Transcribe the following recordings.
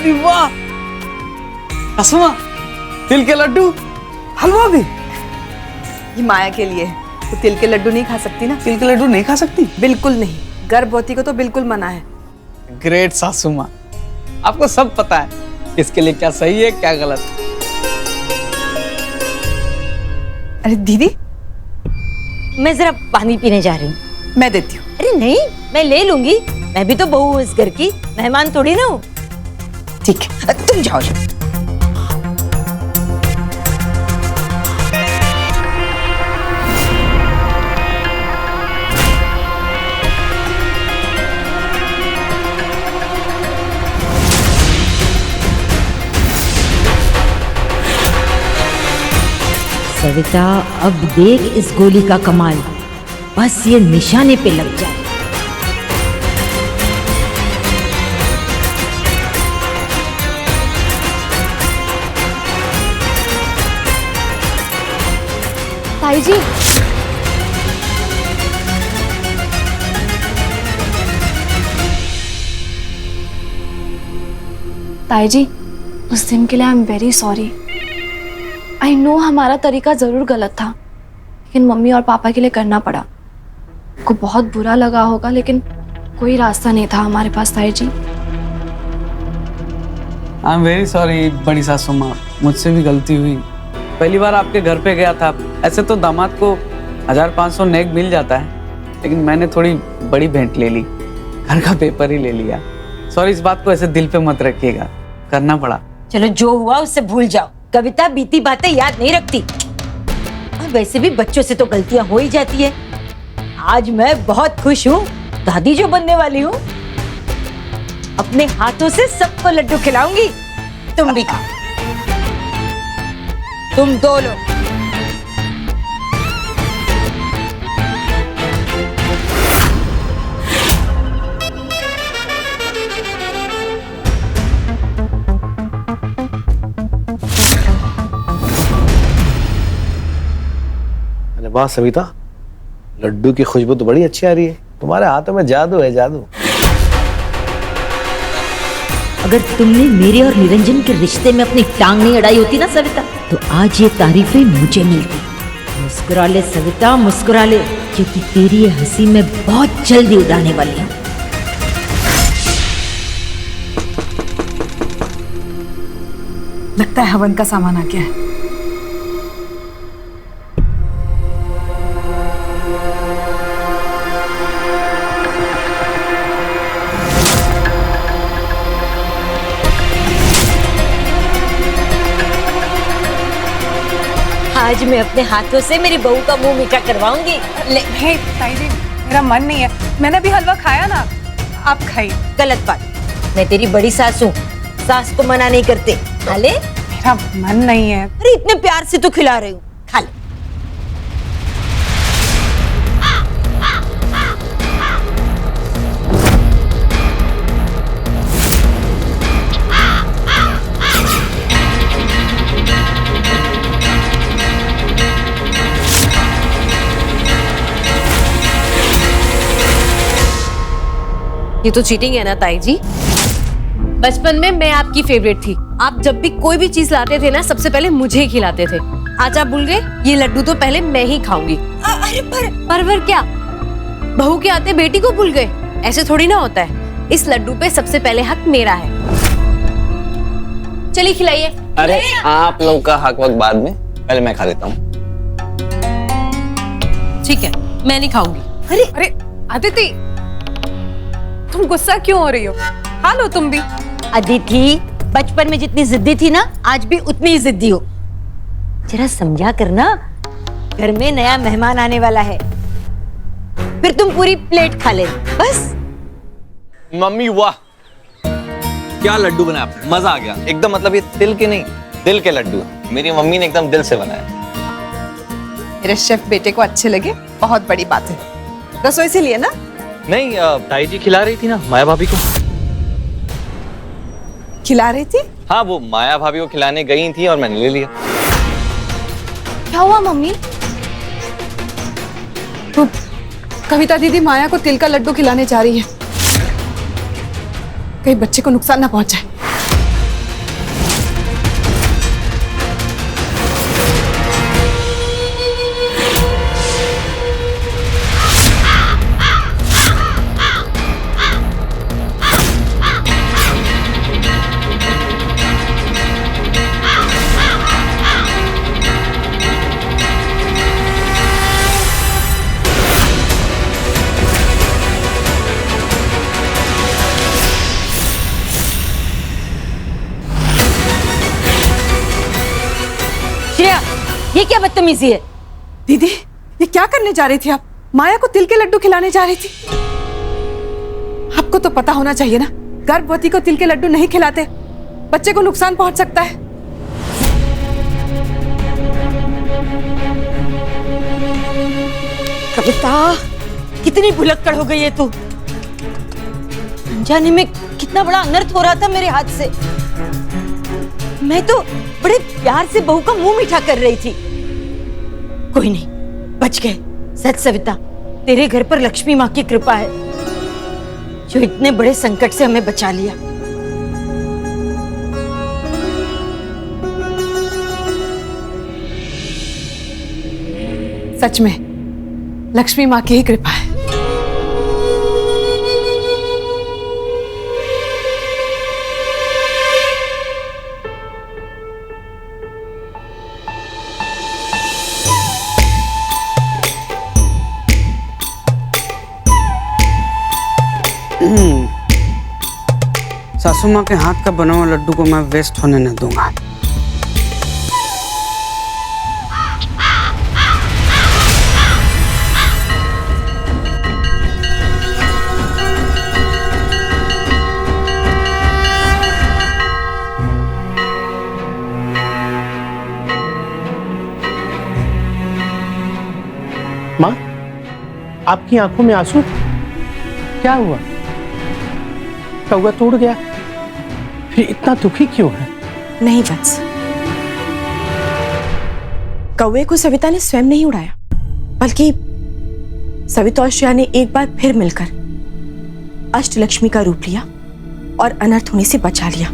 अरे वाह असमा, तिल के लड्डू, हलवा भी। ये माया के लिए, तो तिल के लड्डू नहीं खा सकती ना। तिल के लड्डू नहीं खा सकती? बिल्कुल नहीं, गर्भवती को तो बिल्कुल मना है। ग्रेट सासू माँ, आपको सब पता है इसके लिए क्या सही है क्या गलत। अरे दीदी, मैं जरा पानी पीने जा रही हूँ। मैं देती हूँ। अरे नहीं, मैं ले लूंगी, मैं भी तो बहू हूँ इस घर की, मेहमान थोड़ी ना हूँ। ठीक है, तुम जाओ। सविता, अब देख इस गोली का कमाल, बस ये निशाने पे लग जाए। ताई जी, ताई जी, उस दिन के लिए I am very sorry. I know हमारा तरीका जरूर गलत था, लेकिन मम्मी और पापा के लिए करना पड़ा। को बहुत बुरा लगा होगा, लेकिन कोई रास्ता नहीं था हमारे पास ताई जी। आई एम वेरी सॉरी बड़ी सासू माँ, मुझसे भी गलती हुई। पहली बार आपके घर पे गया था। ऐसे तो दामाद को 1500 नेक मिल जाता है, लेकिन मैंने थोड़ी बड़ी भेंट ले ली, घर का पेपर ही ले लिया। सॉरी, इस बात को ऐसे दिल पे मत रखिएगा, करना पड़ा। चलो, जो हुआ उससे भूल जाओ। कविता बीती बातें याद नहीं रखती, और वैसे भी बच्चों से तो गलतियां हो ही जाती है। आज मैं बहुत खुश हूँ, दादी जो बनने वाली हूँ। अपने हाथों से सबको लड्डू खिलाऊंगी, तुम भी खाओ। तुम दो लोग। अरे वाह सविता, लड्डू की खुशबू तो बड़ी अच्छी आ रही है। तुम्हारे हाथों में जादू है, जादू। अगर तुमने मेरे और निरंजन के रिश्ते में अपनी टांग नहीं अड़ाई होती ना सविता, तो आज ये तारीफें मुझे मिलती। मुस्कुरा ले सविता, मुस्कुरा ले, क्योंकि तेरी ये हंसी मैं बहुत जल्दी उड़ाने वाली हूँ। लगता है हवन का सामान आ गया है। आज मैं अपने हाथों से मेरी बहू का मुंह मीठा करवाऊंगी। ले। हे ताई जी, मेरा मन नहीं है। मैंने भी हलवा खाया ना, आप खाइए। गलत बात, मैं तेरी बड़ी सास हूँ, सास को मना नहीं करते। खा ले। मेरा मन नहीं है। अरे इतने प्यार से तो खिला रही हूँ, खा ले। ये तो चीटिंग है ना ताई जी। बचपन में मैं आपकी फेवरेट थी, आप जब भी कोई भी चीज लाते थे ना, सबसे पहले मुझे ही खिलाते थे। आज आप भूल गए? ये लड्डू तो पहले मैं ही खाऊंगी। अरे पर क्या, बहू के आते बेटी को भूल गए? ऐसे थोड़ी ना होता है। इस लड्डू पे सबसे पहले हक मेरा है। चलिए खिलाइए। अरे आप लोग का हक वक्त बाद में, पहले मैं खा लेता हूँ। ठीक है, मैं नहीं खाऊंगी। अरे अदिति, तुम गुस्सा क्यों हो रही हो? खा लो तुम भी। अदिति, बचपन में जितनी जिद्दी थी ना, आज भी उतनी ही जिद्दी हो। जरा समझा करना, घर में नया मेहमान आने वाला है, फिर तुम पूरी प्लेट खा ले बस। मम्मी वाह, क्या लड्डू बनाया आपने, मजा आ गया एकदम। मतलब ये तिल के नहीं, दिल के लड्डू मेरी मम्मी ने एकदम दिल से बनाया। मेरे शेफ बेटे को अच्छे लगे, बहुत बड़ी बात है। रसोई से लिए ना? नहीं, ताई जी खिला रही थी ना माया भाभी को। खिला रही थी? हाँ, वो माया भाभी को खिलाने गई थी और मैंने ले लिया। क्या हुआ मम्मी? तो कविता दीदी माया को तिल का लड्डू खिलाने जा रही है, कहीं बच्चे को नुकसान ना पहुंचे। बदतमीजी है। दीदी, ये क्या करने जा रही थी आप? माया को तिल के लड्डू खिलाने जा रही थी। आपको तो पता होना चाहिए ना, गर्भवती को तिल के लड्डू नहीं खिलाते, बच्चे को नुकसान पहुंच सकता है। कविता, कितनी भुलक्कड़ हो गई है तू। अनजाने में कितना बड़ा अनर्थ हो रहा था मेरे हाथ से। मैं तो बड़े प्यार से बहू का मुंह मीठा कर रही थी। कोई नहीं, बच गए। सच सविता, तेरे घर पर लक्ष्मी माँ की कृपा है जो इतने बड़े संकट से हमें बचा लिया। सच में लक्ष्मी माँ की ही कृपा है। सासू माँ के हाथ का बना हुआ लड्डू को मैं वेस्ट होने न दूंगा। माँ, आपकी आंखों में आंसू? क्या हुआ? कौवा टूट गया? फिर इतना दुखी क्यों है? नहीं वत्स, कौवे को सविता ने स्वयं नहीं उड़ाया, बल्कि सविता और श्रेया ने एक बार फिर मिलकर अष्टलक्ष्मी का रूप लिया और अनर्थ होने से बचा लिया।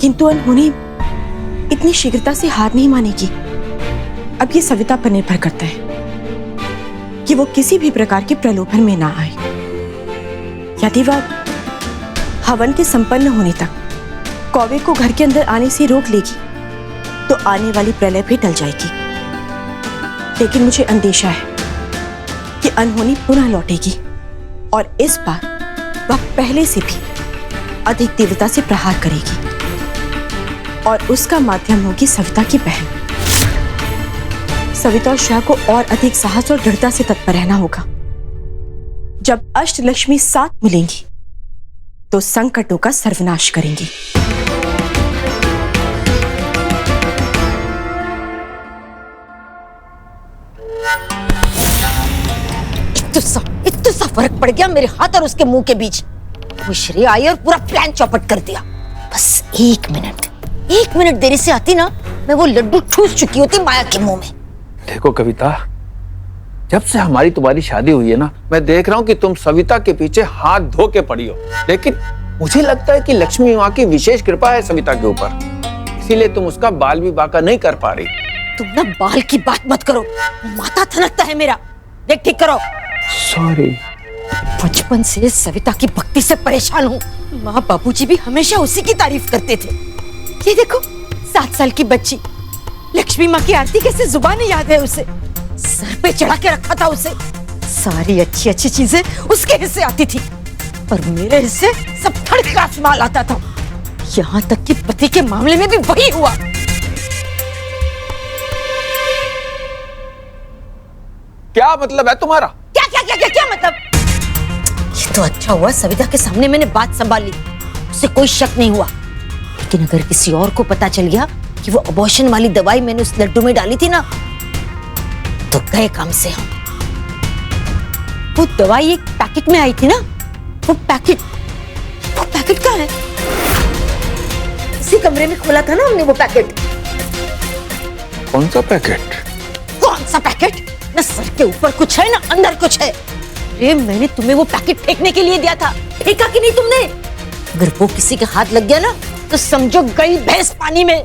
किंतु उन्होंने इतनी शीघ्रता से हार नहीं मानेगी। अब ये सविता पर निर्भर करता है कि वो किसी भी प्रकार के प्रलोभन में ना आए। यदि वह हवन के संपन्न होने तक कौवे को घर के अंदर आने से रोक लेगी तो आने वाली प्रलय भी टल जाएगी। लेकिन मुझे अंदेशा है कि अनहोनी पुनः लौटेगी और इस बार वह पहले से भी अधिक तीव्रता से प्रहार करेगी और उसका माध्यम होगी सविता की बहन। सविता और श्रेया को और अधिक साहस और दृढ़ता से तत्पर रहना होगा। जब अष्टलक्ष्मी साथ मिलेंगी तो संकटों का सर्वनाश करेंगी। इतना सा फर्क पड़ गया मेरे हाथ और उसके मुंह के बीच। वो श्रेया आई और पूरा प्लान चौपट कर दिया। बस एक मिनट देरी से आती ना, मैं वो लड्डू ठूस चुकी होती माया के मुंह में। देखो कविता, जब से हमारी तुम्हारी शादी हुई है ना, मैं देख रहा हूँ कि तुम सविता के पीछे हाथ धो के पड़ी हो। लेकिन मुझे लगता है कि लक्ष्मी माँ की विशेष कृपा है सविता के ऊपर, इसीलिए तुम उसका बाल विवाह का नहीं कर पा रही। तुम ना बाल की बात मत करो, माथा थनकता है मेरा। देख ठीक करो। सॉरी। बचपन से सविता की भक्ति से परेशान हूँ। माँ बाबूजी भी हमेशा उसी की तारीफ करते थे। ये देखो, 7 साल की बच्ची लक्ष्मी माँ की आरती कैसे जुबानी याद है उसे। सर पे चढ़ा के रखा था उसे। सारी अच्छी अच्छी चीजें उसके हिस्से आती थी और मेरे हिस्से सब थर्ड क्लास माल आता था। यहाँ तक कि पति के मामले में भी वही हुआ। क्या मतलब है तुम्हारा? क्या क्या क्या क्या क्या मतलब? ये तो अच्छा हुआ सविता के सामने मैंने बात संभाली, उसे कोई शक नहीं हुआ। लेकिन अगर किसी और को पता चल गया कि वो अबॉर्शन वाली दवाई मैंने उस लड्डू में डाली थी ना, तो गए काम से हम। वो दवाई एक पैकेट में आई थी ना, वो पैकेट कहाँ है? इसी कमरे में खोला था ना हमने वो पैकेट। कौन सा पैकेट? कौन सा पैकेट? ना सर के ऊपर कुछ है ना अंदर कुछ है। अरे मैंने तुम्हें वो पैकेट फेंकने के लिए दिया था, फेंका कि नहीं तुमने? अगर वो किसी के हाथ लग गया ना तो समझो गई भैंस पानी में।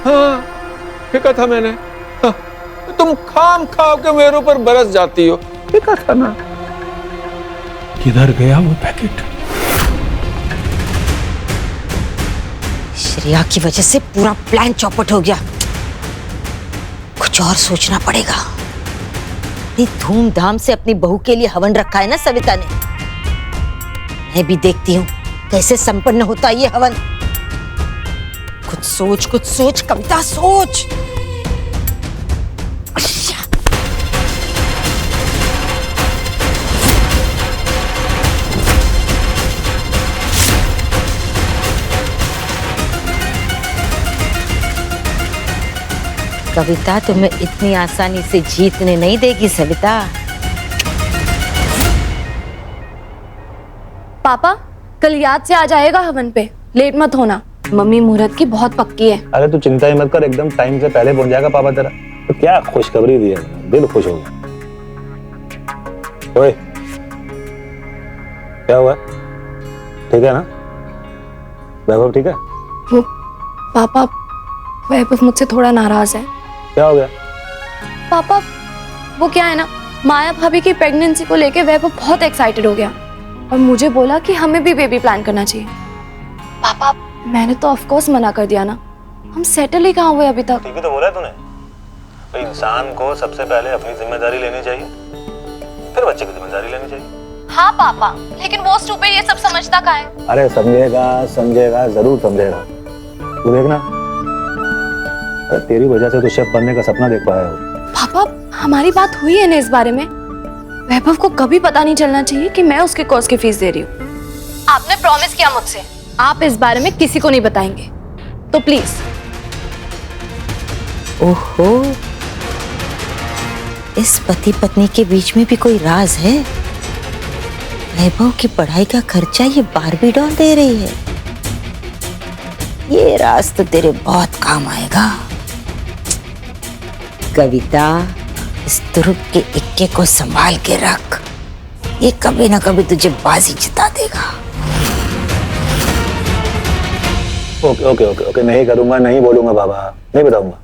हाँ, फेंका था मैंने। हाँ, तुम खाम खाओ के मेरे ऊपर बरस जाती हो। फेंका था ना। किधर गया वो पैकेट? श्रेया की वजह से पूरा प्लान चौपट हो गया। कुछ और सोचना पड़ेगा। इतनी धूमधाम से अपनी बहू के लिए हवन रखा है ना सविता ने। मैं भी देखती हूँ कैसे संपन्न होता है ये हवन। कुछ सोच कविता, सोच। अच्छा। कविता तुम्हें इतनी आसानी से जीतने नहीं देगी सविता। पापा कल याद से आ जाएगा हवन पे, लेट मत होना। मम्मी मुहूर्त की बहुत पक्की है। अरे तू चिंता ही मत कर, एकदम टाइम से पहले पहुंच जाएगा पापा तेरा। तो क्या खुशखबरी दी है, दिल खुश हो गया। ओए क्या हुआ, ठीक है ना? वैभव ठीक है? वो पापा, वैभव मुझसे थोड़ा नाराज है। क्या हो गया? पापा वो क्या है ना, माया भाभी की प्रेगनेंसी को लेके वैभव बहुत एक्साइटेड हो गया और मुझे बोला कि हमें भी बेबी प्लान करना चाहिए। पापा मैंने तो ऑफ कोर्स मना कर दिया ना, हम सेटल ही कहाँ हुए अभी तक। ठीक ही तो बोला है तूने। तो इंसान को सबसे पहले अपनी जिम्मेदारी लेनी चाहिए, फिर बच्चे की जिम्मेदारी लेनी चाहिए। हाँ पापा, लेकिन वो स्टूपिड ये सब समझता का है। अरे समझेगा जरूर समझेगा। तू देखना, अरे तेरी वजह से तो शेफ बनने का सपना देख पाया हो। पापा हमारी बात हुई है ना इस बारे में। वैभव को कभी पता नहीं चलना चाहिए कि मैं उसके कोर्स की फीस दे रही हूँ। आपने प्रॉमिस किया मुझसे, आप इस बारे में किसी को नहीं बताएंगे, तो प्लीज। ओहो, इस पति पत्नी के बीच में भी कोई राज है। वैभव की पढ़ाई का खर्चा ये बारबी डॉल दे रही है। ये राज तो तेरे बहुत काम आएगा कविता। इस तुरुप के इक्के को संभाल के रख, ये कभी ना कभी तुझे बाजी जिता देगा। ओके ओके ओके ओके, नहीं करूंगा, नहीं बोलूंगा बाबा, नहीं बताऊंगा।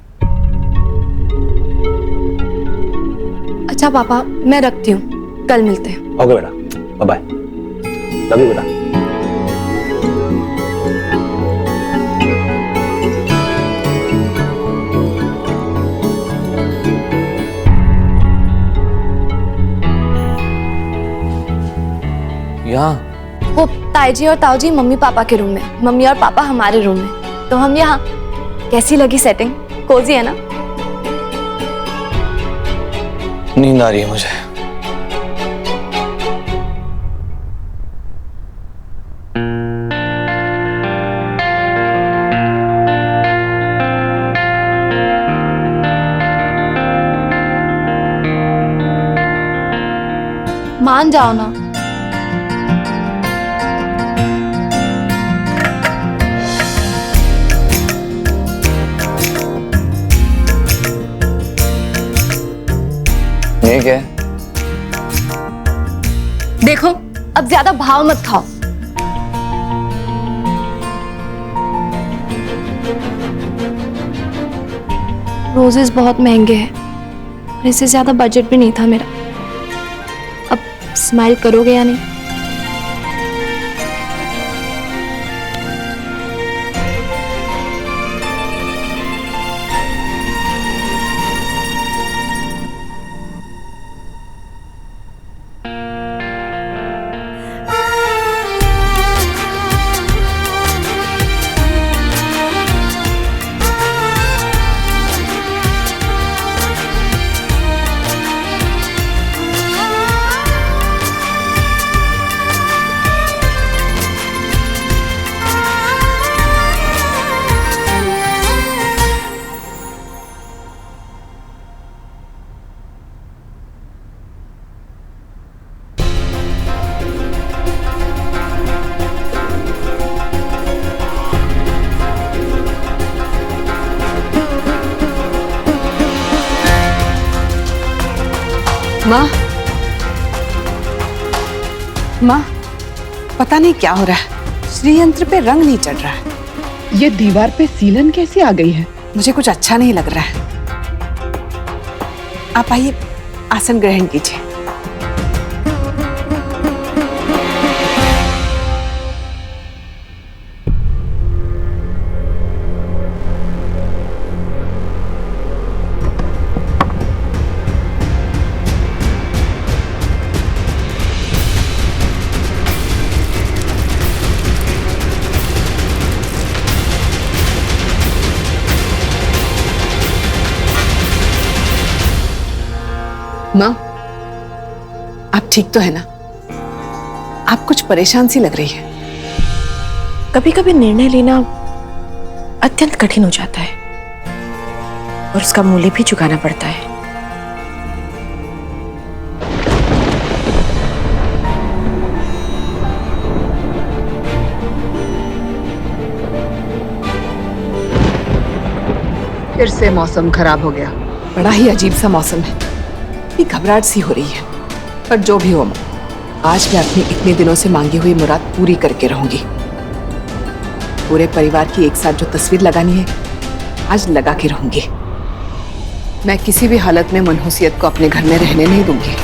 अच्छा पापा मैं रखती हूँ, कल मिलते हैं। ओके बेटा, बाय बाय, लव यू बेटा। यहाँ वो ताईजी और ताऊजी मम्मी पापा के रूम में, मम्मी और पापा हमारे रूम में, तो हम यहाँ। कैसी लगी सेटिंग? कोजी है ना? नींद आ रही है मुझे। मान जाओ ना। ये क्या है? देखो अब ज्यादा भाव मत खाओ। रोजेस बहुत महंगे हैं और इससे ज्यादा बजट भी नहीं था मेरा। अब स्माइल करोगे या नहीं? माँ, पता नहीं क्या हो रहा है, श्रीयंत्र पे रंग नहीं चढ़ रहा है। ये दीवार पे सीलन कैसी आ गई है? मुझे कुछ अच्छा नहीं लग रहा है। आप आइए, आसन ग्रहण कीजिए। माँ, आप ठीक तो है ना? आप कुछ परेशान सी लग रही है। कभी कभी निर्णय लेना अत्यंत कठिन हो जाता है और उसका मूल्य भी चुकाना पड़ता है। फिर से मौसम खराब हो गया। बड़ा ही अजीब सा मौसम है, इतनी घबराहट सी हो रही है। पर जो भी हो माँ, आज मैं अपनी इतने दिनों से मांगी हुई मुराद पूरी करके रहूंगी। पूरे परिवार की एक साथ जो तस्वीर लगानी है, आज लगा के रहूंगी। मैं किसी भी हालत में मनहूसियत को अपने घर में रहने नहीं दूंगी।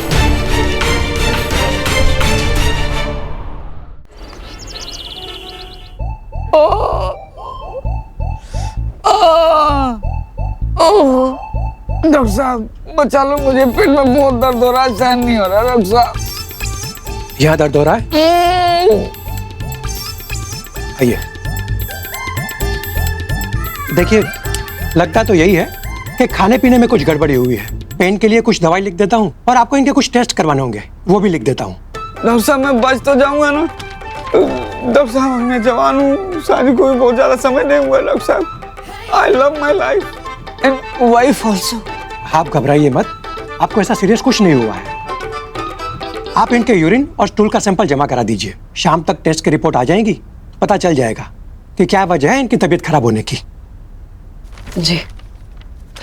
डॉक्टर साहब बचा लो मुझे, पेट में बहुत दर्द हो रहा है, सहन नहीं हो रहा डॉक्टर साहब। यहाँ दर्द हो रहा है? आइए। देखिए, लगता तो यही है कि खाने पीने में कुछ गड़बड़ी हुई है। पेन के लिए कुछ दवाई लिख देता हूँ और आपको इनके कुछ टेस्ट करवाने होंगे, वो भी लिख देता हूँ। डॉक्टर साहब मैं बच तो जाऊंगा ना? डॉक्टर साहब मैं जवान हूँ, शादी को भी बहुत ज्यादा समय नहीं हुआ डॉक्टर साहब। I love my life and wife also. आप घबराइए मत, आपको ऐसा सीरियस कुछ नहीं हुआ है। आप इनके यूरिन और स्टूल का सैंपल जमा करा दीजिए। शाम तक टेस्ट की रिपोर्ट आ जाएगी, पता चल जाएगा कि क्या वजह है इनकी तबीयत खराब होने की। जी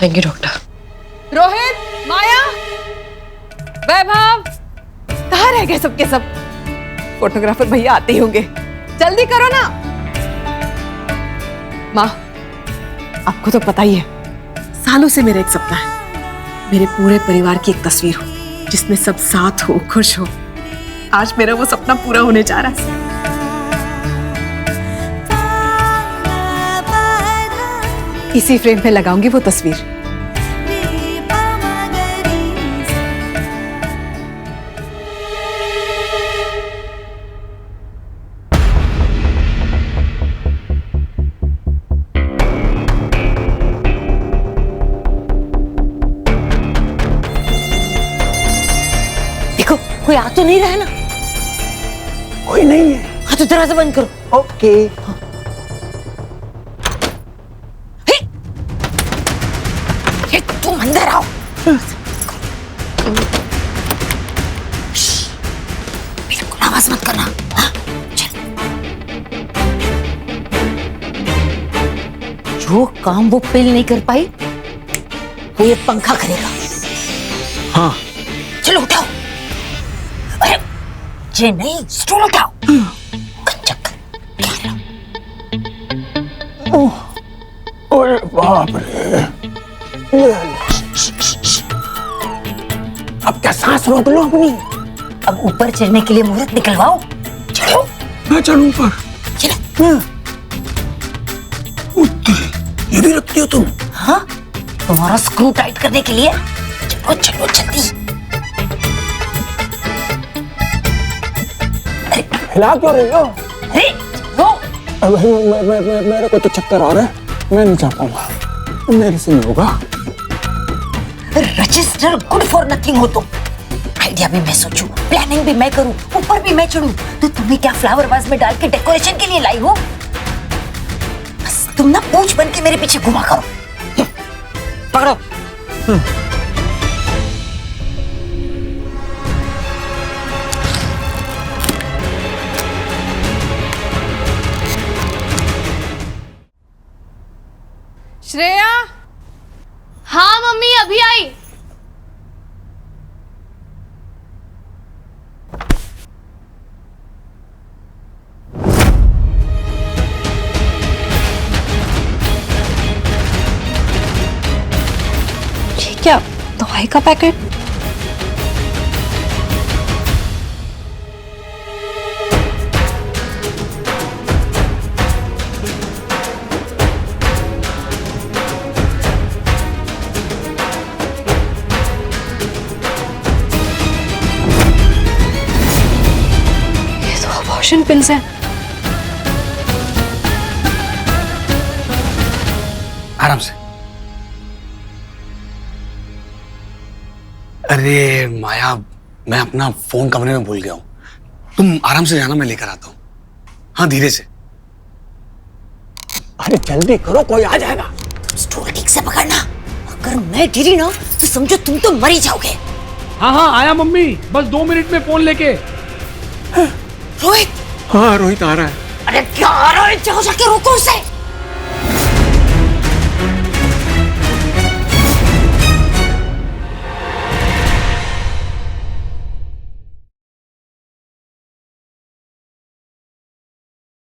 थैंक यू डॉक्टर। रोहित, माया, वैभव, कहाँ रह गए सबके सब? फोटोग्राफर भैया आते ही होंगे, जल्दी करो ना। माँ, आपको तो पता ही है, सालों से मेरा एक सपना है, मेरे पूरे परिवार की एक तस्वीर हो जिसमें सब साथ हो, खुश हो। आज मेरा वो सपना पूरा होने जा रहा है। इसी फ्रेम में लगाऊंगी वो तस्वीर। देखो कोई आ तो नहीं रहा है ना? कोई नहीं है। हाँ तो दरवाजा बंद करो। ओके। तुम अंदर आओ। बिल्कुल आवाज मत करना। हाँ, चल। जो काम वो पेल नहीं कर पाई वो ये पंखा करेगा। हाँ चलो उठाओ। अरे ये नहीं, स्टूल उठाओ। कंचक। अरे बाप रे, अब क्या सांस रोक लो अपनी। अब ऊपर चढ़ने के लिए मुहूर्त निकलवाओ। चलो। मैं चढ़ूं ऊपर? चलो। ये भी रखती हो तुम? हाँ, तुम्हारा स्क्रू टाइट करने के लिए। चलो चलो जल्दी। हिला क्यों रही हो? अरे रो। मेरे को तो चक्कर आ रहा है, मैं नहीं जा पाऊंगा, मेरे से नहीं होगा। रजिस्टर गुड फॉर नथिंग हो तुम। आइडिया भी मैं सोचूं, प्लानिंग भी मैं करूं, ऊपर भी मैं चढ़ूं, तो तुम्हें क्या फ्लावर वाज में डाल के डेकोरेशन के लिए लाई हो? बस तुम ना पूंछ बन के मेरे पीछे घुमा करो। पकड़ो। श्रेया। हाँ मम्मी, अभी आई। ये क्या, दवाई का पैकेट? अबॉर्शन पिल्स हैं। आराम से। अरे माया, मैं अपना फोन कमरे में भूल गया हूँ। तुम आराम से जाना, मैं लेकर आता हूँ। हाँ, धीरे से। अरे जल्दी करो, कोई आ जाएगा। स्टूल ठीक से पकड़ना, अगर मैं गिरी ना तो समझो तुम तो मर ही जाओगे। हाँ हाँ आया मम्मी, बस 2 मिनट में फोन लेके। रोहित। हाँ रोहित आ रहा है। अरे क्या आ रहा है, जाओ जाके रोको उसे।